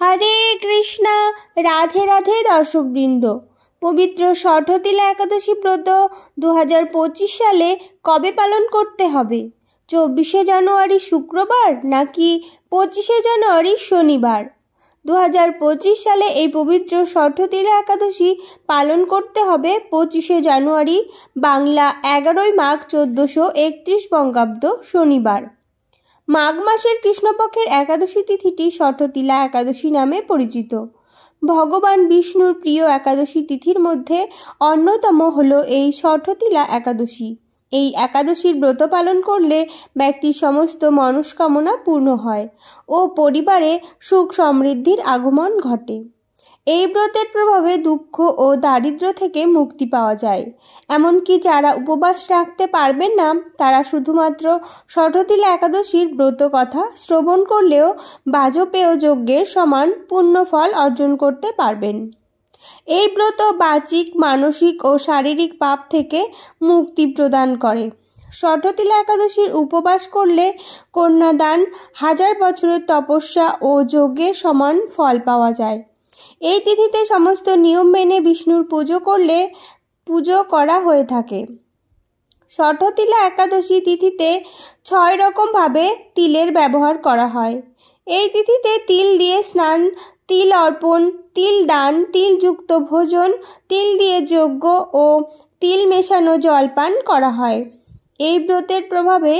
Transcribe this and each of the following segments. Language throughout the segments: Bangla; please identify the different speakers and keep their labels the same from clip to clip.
Speaker 1: হরে কৃষ্ণা। রাধে রাধে দর্শকবৃন্দ। পবিত্র ষঠতিলা একাদশী ব্রত 2025 সালে কবে পালন করতে হবে? 24শে জানুয়ারি শুক্রবার নাকি 25শে জানুয়ারি শনিবার? 2025 সালে এই পবিত্র ষঠতিলা একাদশী পালন করতে হবে 25শে জানুয়ারি, বাংলা 11ই মাঘ 1431 বঙ্গাব্দ শনিবার। মাঘ মাসের কৃষ্ণপক্ষের একাদশী তিথিটি ষঠতিলা একাদশী নামে পরিচিত। ভগবান বিষ্ণুর প্রিয় একাদশী তিথির মধ্যে অন্যতম হল এই ষঠতিলা একাদশী। এই একাদশীর ব্রত পালন করলে ব্যক্তির সমস্ত মনস্কামনা পূর্ণ হয় ও পরিবারে সুখ সমৃদ্ধির আগমন ঘটে। এই ব্রতের প্রভাবে দুঃখ ও দারিদ্র্য থেকে মুক্তি পাওয়া যায়। এমনকি যারা উপবাস রাখতে পারবেন না, তারা শুধুমাত্র ষঠতিলা একাদশীর ব্রত কথা শ্রবণ করলেও বাজপেয় যজ্ঞের সমান পুণ্যফল অর্জন করতে পারবেন। এই ব্রত বাচিক, মানসিক ও শারীরিক পাপ থেকে মুক্তি প্রদান করে। ষঠতিলা একাদশীর উপবাস করলে কন্যাদান, 1000 বছরের তপস্যা ও যজ্ঞের সমান ফল পাওয়া যায়। এই তিথিতে সমস্ত নিয়ম মেনে বিষ্ণুর পুজো করা হয়ে থাকে। ষঠতিলা একাদশী তিথিতে 6 রকমভাবে তিলের ব্যবহার করা হয়। এই তিথিতে তিল দিয়ে স্নান, তিল অর্পণ, তিল দান, তিলযুক্ত ভোজন, তিল দিয়ে যজ্ঞ ও তিল মেশানো জলপান করা হয়। এই ব্রতের প্রভাবে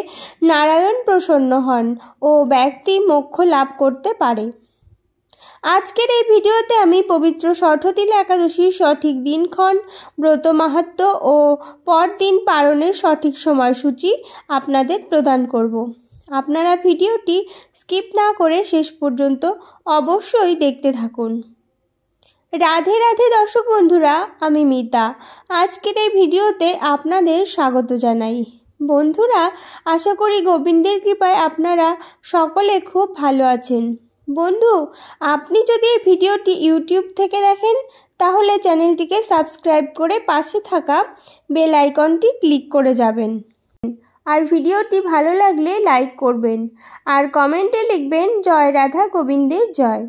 Speaker 1: নারায়ণ প্রসন্ন হন ও ব্যক্তি মোক্ষ লাভ করতে পারে। আজকের এই ভিডিওতে আমি পবিত্র ষঠতিলা একাদশীর সঠিক দিনক্ষণ, ব্রত মাহাত্ম্য ও পরদিন পালনের সঠিক সময়সূচি আপনাদের প্রদান করব। আপনারা ভিডিওটি স্কিপ না করে শেষ পর্যন্ত অবশ্যই দেখতে থাকুন। রাধে রাধে দর্শক বন্ধুরা, আমি মিতা। আজকের এই ভিডিওতে আপনাদের স্বাগত জানাই। বন্ধুরা, আশা করি গোবিন্দের কৃপায় আপনারা সকলে খুব ভালো আছেন। বন্ধু, আপনি যদি এই ভিডিওটি ইউটিউব থেকে দেখেন, তাহলে চ্যানেলটিকে সাবস্ক্রাইব করে পাশে থাকা বেল আইকনটি ক্লিক করে যাবেন। আর ভিডিওটি ভালো লাগলে লাইক করবেন আর কমেন্টে লিখবেন জয় রাধা গোবিন্দের জয়।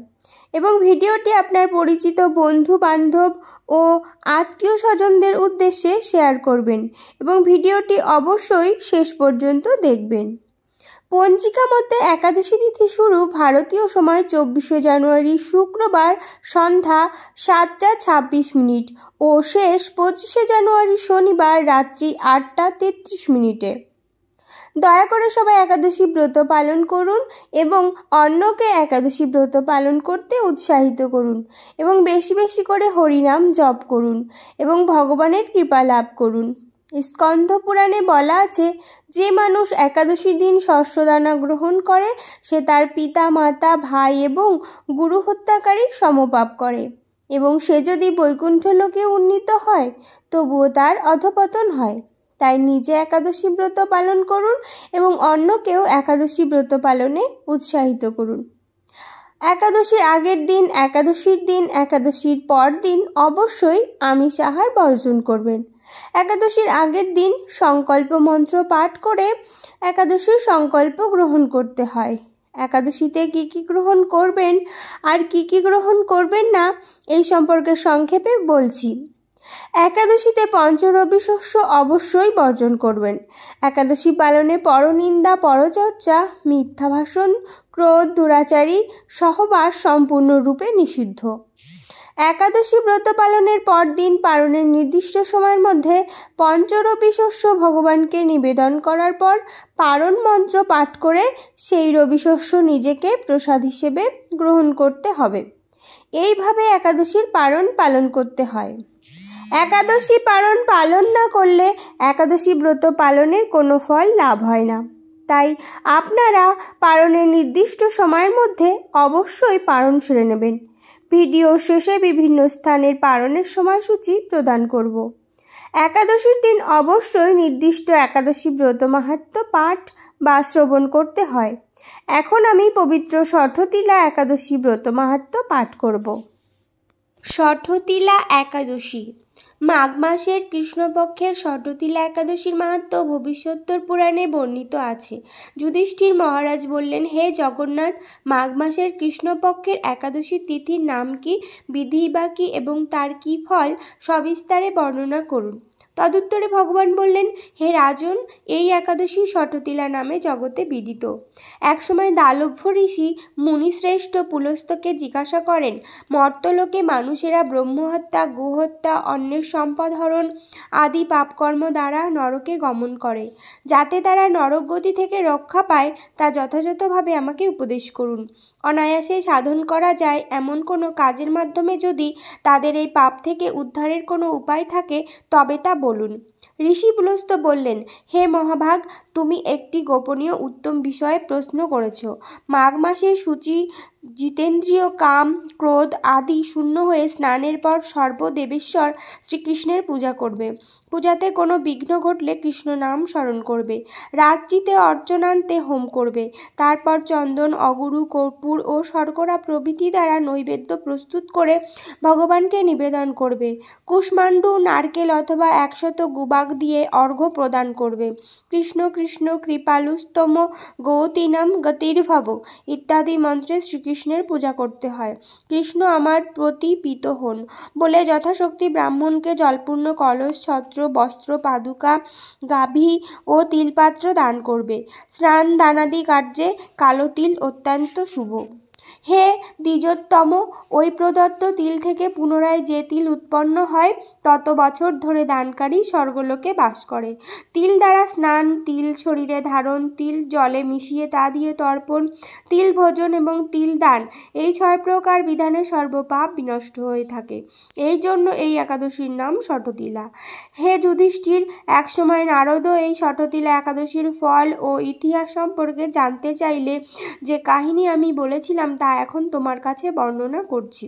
Speaker 1: এবং ভিডিওটি আপনার পরিচিত বন্ধু বান্ধব ও আত্মীয় স্বজনদের উদ্দেশ্যে শেয়ার করবেন এবং ভিডিওটি অবশ্যই শেষ পর্যন্ত দেখবেন। পঞ্জিকা মতে একাদশী তিথি শুরু ভারতীয় সময় 24শে জানুয়ারি শুক্রবার সন্ধ্যা 7টা 26 ও শেষ 25শে জানুয়ারি শনিবার রাত্রি 8টা 33। দয়া করে সবাই একাদশী ব্রত পালন করুন এবং অন্যকে একাদশী ব্রত পালন করতে উৎসাহিত করুন এবং বেশি বেশি করে হরিনাম জপ করুন এবং ভগবানের কৃপা লাভ করুন। স্কন্ধ পুরাণে বলা আছে, যে মানুষ একাদশীর দিন শস্যদানা গ্রহণ করে সে তার পিতা, মাতা, ভাই এবং গুরু হত্যাকারীর সমপাপ করে এবং সে যদি বৈকুণ্ঠ লোকে উন্নীত হয় তবুও তার অধঃপতন হয়। তাই নিজে একাদশী ব্রত পালন করুন এবং অন্যকেও একাদশী ব্রত পালনে উৎসাহিত করুন। একাদশীর আগের দিন, একাদশীর দিন, একাদশীর পর দিন অবশ্যই আমিষ আহার বর্জন করবেন। একাদশীর আগের দিন সংকল্প মন্ত্র পাঠ করে একাদশীর সংকল্প গ্রহণ করতে হয়। একাদশীতে কি কি গ্রহণ করবেন আর কি কি গ্রহণ করবেন না, এই সম্পর্কে সংক্ষেপে বলছি। একাদশীতে পঞ্চরবি শস্য অবশ্যই বর্জন করবেন। একাদশী পালনে পরনিন্দা, পরচর্চা, মিথ্যা ভাষণ, ক্রোধ, দুরাচারী সহবাস সম্পূর্ণরূপে নিষিদ্ধ। একাদশী ব্রত পালনের পর দিন পালনের নির্দিষ্ট সময়ের মধ্যে পঞ্চরবি শস্য ভগবানকে নিবেদন করার পর পারণ মন্ত্র পাঠ করে সেই রবি শস্য নিজেকে প্রসাদ হিসেবে গ্রহণ করতে হবে। এইভাবে একাদশীর পালন করতে হয়। একাদশী পালন না করলে একাদশী ব্রত পালনের কোনো ফল লাভ হয় না। তাই আপনারা পালনের নির্দিষ্ট সময়ের মধ্যে অবশ্যই পালন সেরে নেবেন। ভিডিও শেষে বিভিন্ন স্থানের পালনের সময়সূচি প্রদান করব। একাদশীর দিন অবশ্যই নির্দিষ্ট একাদশী ব্রত মাহাত্ম্য পাঠ বা শ্রবণ করতে হয়। এখন আমি পবিত্র ষঠতিলা একাদশী ব্রত মাহাত্ম্য পাঠ করব। ষঠতিলা একাদশী। মাঘ মাসের কৃষ্ণপক্ষের ষঠতিলা একাদশীর মাহাত্ম্য ভবিষ্যোত্তর পুরাণে বর্ণিত আছে। যুধিষ্ঠির মহারাজ বললেন, হে জগন্নাথ, মাঘ মাসের কৃষ্ণপক্ষের একাদশীর তিথির নাম কি, বিধি বা কি এবং তার কি ফল সবিস্তারে বর্ণনা করুন। তদুত্তরে ভগবান বললেন, হে রাজন, এই একাদশী ষঠতিলা নামে জগতে বিদিত। একসময় দালভ্য ঋষি মুনিশ্রেষ্ঠ পুলস্তকে জিজ্ঞাসা করেন, মর্তলোকে মানুষেরা ব্রহ্মহত্যা, গোহত্যা, অন্যের সম্পদ হরণ আদি পাপকর্ম দ্বারা নরকে গমন করে। যাতে তারা নরকগতি থেকে রক্ষা পায় তা যথাযথভাবে আমাকে উপদেশ করুন। অনায়াসে সাধন করা যায় এমন কোনো কাজের মাধ্যমে যদি তাদের এই পাপ থেকে উদ্ধারের কোনো উপায় থাকে তবে তা বলুন। ঋষি পুলস্ত বললেন, হে মহাভাগ, তুমি একটি গোপনীয় উত্তম বিষয়ে প্রশ্ন করেছ। মাঘ মাসে শুচি জিতেন্দ্রীয় কাম ক্রোধ আদি শূন্য হয়ে স্নানের পর সর্বদেবেশ্বর শ্রীকৃষ্ণের পূজা করবে। পূজাতে কোনো বিঘ্ন ঘটলে কৃষ্ণ নাম স্মরণ করবে। রাত্রিতে অর্চনান্তে হোম করবে। তারপর চন্দন, অগুরু, কর্পূর ও শর্করা প্রভৃতি দ্বারা নৈবেদ্য প্রস্তুত করে ভগবানকে নিবেদন করবে। কুষ্মাণ্ডু, নারকেল অথবা 100 গুবাক দিয়ে অর্ঘ্য প্রদান করবে। কৃষ্ণ কৃষ্ণ কৃপালুস্তম গৌতীনাম গতির্ভব ইত্যাদি মন্ত্রে শ্রীকৃষ্ণের পূজা করতে হয়। কৃষ্ণ আমার প্রতি প্রীত হন বলে যথাশক্তি ব্রাহ্মণকে জলপূর্ণ কলস, ছত্র, বস্ত্র, পাদুকা, গাভী ও তিলপাত্র দান করবে। স্নান দানাদি কার্যে কালো তিল অত্যন্ত শুভ। হে দ্বিজোত্তম, ওই প্রদত্ত তিল থেকে পুনরায় যে তিল উৎপন্ন হয় তত বছর ধরে দানকারী স্বর্গলোকে বাস করে। তিল দ্বারা স্নান, তিল শরীরে ধারণ, তিল জলে মিশিয়ে তা দিয়ে তর্পণ, তিল ভোজন এবং তিল দান, এই 6 প্রকার বিধানে সর্বপাপ বিনষ্ট হয়ে থাকে। এই জন্য এই একাদশীর নাম ষঠতিলা। হে যুধিষ্ঠির, একসময় নারদও এই ষঠতিলা একাদশীর ফল ও ইতিহাস সম্পর্কে জানতে চাইলে যে কাহিনী আমি বলেছিলাম তা এখন তোমার কাছে বর্ণনা করছি।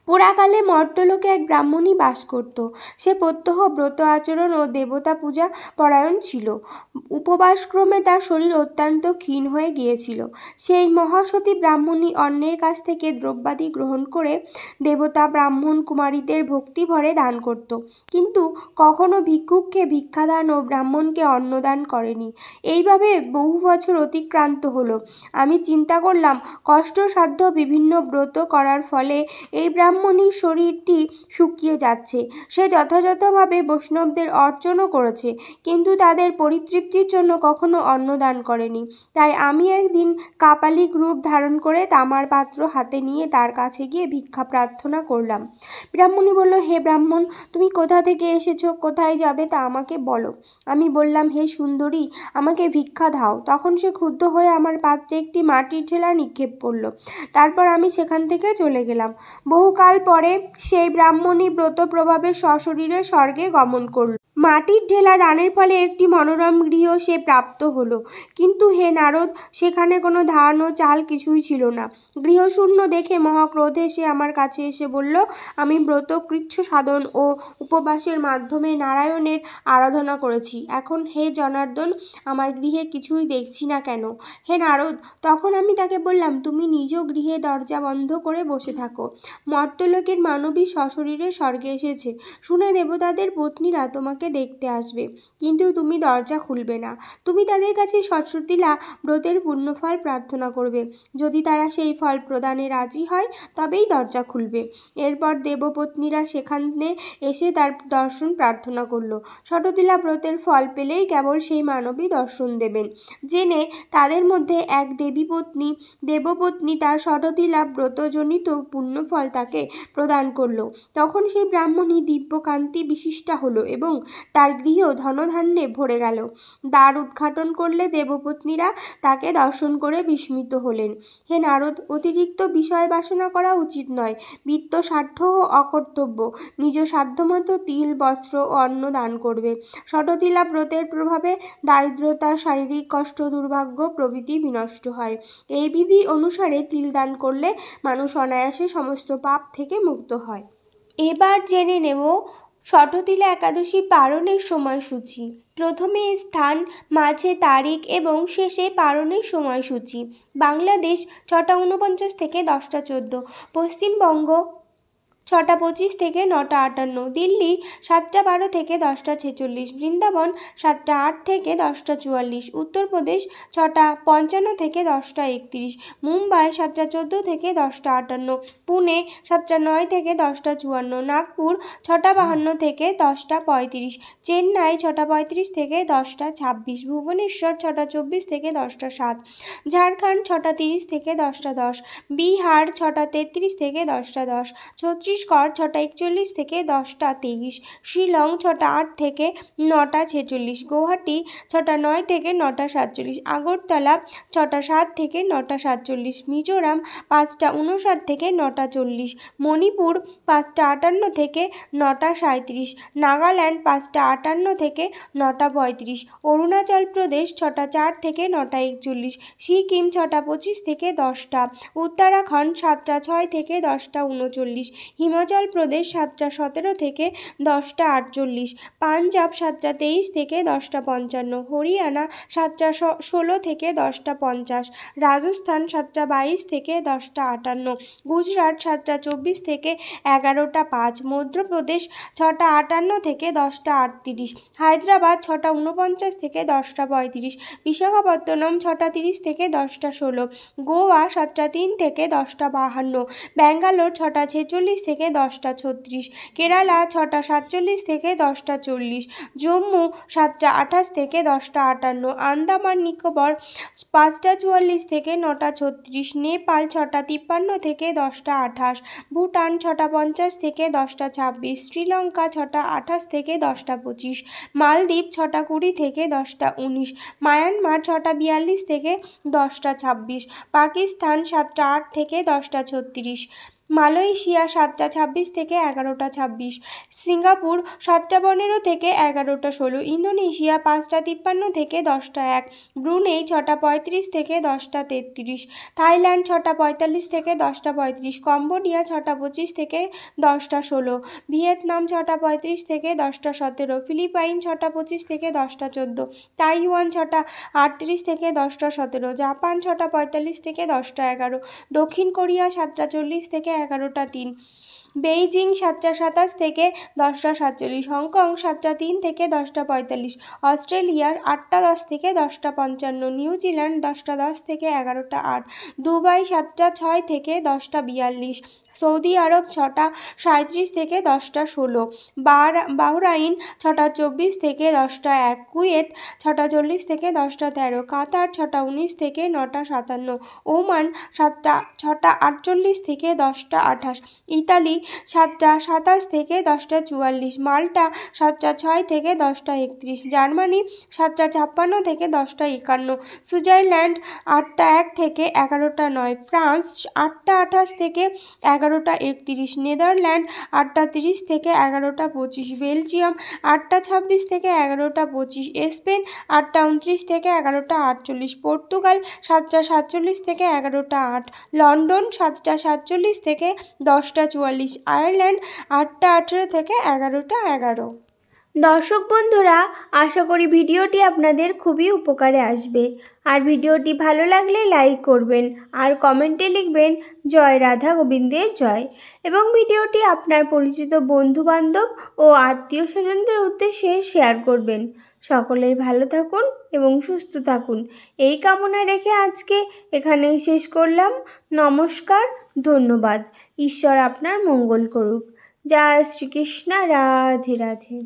Speaker 1: পুরাকালে মর্তলোকে এক ব্রাহ্মণী বাস করত। সে প্রত্যহ ব্রত আচরণ ও দেবতা পূজা পরায়ণ ছিল। উপবাসক্রমে তার শরীর অত্যন্ত ক্ষীণ হয়ে গিয়েছিল। সেই মহাসতী ব্রাহ্মণী অন্যের কাছ থেকে দ্রব্যাদি গ্রহণ করে দেবতা, ব্রাহ্মণ, কুমারীদের ভক্তি ভরে দান করত, কিন্তু কখনো ভিক্ষুককে ভিক্ষাদান ও ব্রাহ্মণকে অন্নদান করেনি। এইভাবে বহু বছর অতিক্রান্ত হলো। আমি চিন্তা করলাম, কষ্টসাধ্য বিভিন্ন ব্রত করার ফলে এই ব্রাহ্মণীর শরীরটি শুকিয়ে যাচ্ছে। সে যথাযথভাবে বৈষ্ণবদের অর্চনও করেছে, কিন্তু তাদের পরিতৃপ্তির জন্য কখনো অন্নদান করেনি। তাই আমি একদিন কাপালিক রূপ ধারণ করে তামার পাত্র হাতে নিয়ে তার কাছে গিয়ে ভিক্ষা প্রার্থনা করলাম। ব্রাহ্মণী বলল, হে ব্রাহ্মণ, তুমি কোথা থেকে এসেছো, কোথায় যাবে তা আমাকে বলো। আমি বললাম, হে সুন্দরী, আমাকে ভিক্ষা দাও। তখন সে ক্ষুব্ধ হয়ে আমার পাত্রে একটি মাটির ঢেলা নিক্ষেপ করল। তারপর আমি সেখান থেকে চলে গেলাম। বহুকাল পরে সেই ব্রাহ্মণী ব্রত প্রভাবে সশরীরে স্বর্গে গমন করল। মাটির ঢেলা দানের ফলে একটি মনোরম গৃহ সে প্রাপ্ত হলো। কিন্তু হে নারদ, সেখানে কোনো ধান ও চাল কিছুই ছিল না। গৃহশূন্য দেখে মহাক্রোধে সে আমার কাছে এসে বলল, আমি ব্রত কৃচ্ছ সাধন ও উপবাসের মাধ্যমে নারায়ণের আরাধনা করেছি। এখন হে জনার্দন, আমার গৃহে কিছুই দেখছি না কেন? হে নারদ, তখন আমি তাকে বললাম, তুমি নিজ গৃহে দরজা বন্ধ করে বসে থাকো। মর্তলোকের মানবী সশরীরে স্বর্গে এসেছে শুনে দেবতাদের পত্নীরা তোমাকে দেখতে আসবে, কিন্তু তুমি দরজা খুলবে না। তুমি তাদের কাছে ষঠতিলা ব্রতের পুণ্যফল প্রার্থনা করবে। যদি তারা সেই ফল প্রদানে রাজি হয় তবেই দরজা খুলবে। এরপর দেবপত্নীরা সেখানে এসে তার দর্শন প্রার্থনা করল। ষঠতিলা ব্রতের ফল পেলেই কেবল সেই মানবী দর্শন দেবেন। জেনে তাদের মধ্যে এক দেবপত্নী তার ষঠতিলা ব্রতজনিত পুণ্যফল তাকে প্রদান করল। তখন সেই ব্রাহ্মণী দিব্যকান্তি বিশিষ্টা হলো এবং তার গৃহ ধনধান্যে ভরে গেল। দ্বার উদ্ঘাটন করলে দেবপত্নীরা তাকে দর্শন করে বিস্মিত হলেন। হে নারদ, অতিরিক্ত বিষয় বাসনা করা উচিত নয়। বিত্ত স্বার্থ ও অকর্তব্য। নিজ সাধ্যমতো তিল, বস্ত্র ও অন্ন দান করবে। ষঠতিলা ব্রতের প্রভাবে দারিদ্রতা, শারীরিক কষ্ট, দুর্ভাগ্য প্রভৃতি বিনষ্ট হয়। এই বিধি অনুসারে তিল দান করলে মানুষ অনায়াসে সমস্ত পাপ থেকে মুক্ত হয়। এবার জেনে নেব ষঠতিলা একাদশী পালনের সময়সূচি। প্রথমে স্থান, মাঝে তারিখ এবং শেষে পালনের সময়সূচি। বাংলাদেশ 6টা 49 থেকে 10টা 14, পশ্চিমবঙ্গ 6:25 থেকে 9:58, দিল্লি 7:12 থেকে 10:46, বৃন্দাবন 7:08 থেকে 10:44, উত্তরপ্রদেশ 6:55 থেকে 10:31, মুম্বাই 7:14 থেকে 10:58, পুনে 7:09 থেকে 10:54, নাগপুর 6:52 থেকে 10:35, চেন্নাই 6:35 থেকে 10:26, ভুবনেশ্বর 6:24 থেকে 10:07, ঝাড়খণ্ড 6:30 থেকে 10:10, বিহার 6:33 থেকে 10:10, ছত্তিশগড় 6:41 থেকে 10:23, শিলং 6:08 থেকে 9:46, গুয়াহাটি 6:09 থেকে 9:47, আগরতলা 6:07 থেকে 9:47, মিজোরাম 5:59 থেকে 9:40, মণিপুর 5:58 থেকে 9:37, নাগাল্যান্ড 5:58 থেকে 9:35, অরুণাচল প্রদেশ 6:04 থেকে 9:41, সিকিম 6:25 থেকে 10টা, উত্তরাখণ্ড 7:06 থেকে 10:39, হিমাচল প্রদেশ 7:17 থেকে 10:48, পাঞ্জাব 7:23 থেকে 10:55, হরিয়ানা 7:16 থেকে 10:50, রাজস্থান 7:22 থেকে 10:58, গুজরাট 7:24 থেকে 11:05, মধ্যপ্রদেশ 6:58 থেকে 10:38, হায়দ্রাবাদ 6:49 থেকে 10:35, বিশাখাপত্তনম 6:30 থেকে 10:16, গোয়া 7:03 থেকে 10:52, ব্যাঙ্গালোর 6:46 থেকে 10:36, কেরালা 6:47 থেকে 10:40, জম্মু 7:28 থেকে 10:58, আন্দামান নিকোবর 5:44 থেকে 9:36, নেপাল 6:53 থেকে 10:28, ভুটান 6:50 থেকে 10:26, শ্রীলঙ্কা 6:28 থেকে 10:25, মালদ্বীপ 6:20 থেকে 10:19, মায়ানমার 6:42 থেকে 10:26, পাকিস্তান 7:08 থেকে 10:36, মালয়েশিয়া 7:26 থেকে 11:26, সিঙ্গাপুর 7:15 থেকে 11:16, ইন্দোনেশিয়া 5:53 থেকে 10:01, ব্রুনেই 6:35 থেকে 10:33, থাইল্যান্ড 6:45 থেকে 10:35, কম্বোডিয়া 6:25 থেকে 10:16, ভিয়েতনাম 6:35 থেকে 10:17, ফিলিপাইন 6:25 থেকে 10:14, তাইওয়ান 6:38 থেকে 10:17, জাপান 6:45 থেকে 10:11, দক্ষিণ কোরিয়া 7:40 থেকে 11:03, বেইজিং 7:27 থেকে 10:47, হংকং 7:03 থেকে 10:45, অস্ট্রেলিয়া 8:10 থেকে 10:55, নিউজিল্যান্ড 10:10 থেকে 11:08, দুবাই 7:06 থেকে 10:42, সৌদি আরব 6:37 থেকে 10:16, বাহরাইন 6:24 থেকে 10:01, কুয়েত 6:40 থেকে 10:13, কাতার 6:19 থেকে 9:57, ওমান 6:48 থেকে 10:28, ইতালি 7:27 থেকে 10:44, মাল্টা 7:06 থেকে 10:31, জার্মানি 7:56 থেকে 10:51, সুইজারল্যান্ড 8:01 থেকে 11:09, ফ্রান্স 8:28 থেকে 11:31, নেদারল্যান্ড 8:30 থেকে 11:25, বেলজিয়াম 8:26 থেকে 11:25, স্পেন 8:29 থেকে 11:48, পর্তুগাল 7:47 থেকে 11:08, লন্ডন 7:47 থেকে 10:44, আয়ারল্যান্ড 8:18 থেকে 11:11। দর্শক বন্ধুরা, আশা করি ভিডিওটি আপনাদের খুবই উপকারে আসবে। আর ভিডিওটি ভালো লাগলে লাইক করবেন আর কমেন্টে লিখবেন জয় রাধা গোবিন্দের জয়, এবং ভিডিওটি আপনার পরিচিত বন্ধুবান্ধব ও আত্মীয় স্বজনদের উদ্দেশ্যে শেয়ার করবেন। সকলেই ভালো থাকুন এবং সুস্থ থাকুন, এই কামনা রেখে আজকে এখানেই শেষ করলাম। নমস্কার, ধন্যবাদ। ঈশ্বর আপনার মঙ্গল করুক। জয় শ্রীকৃষ্ণ, রাধে রাধে।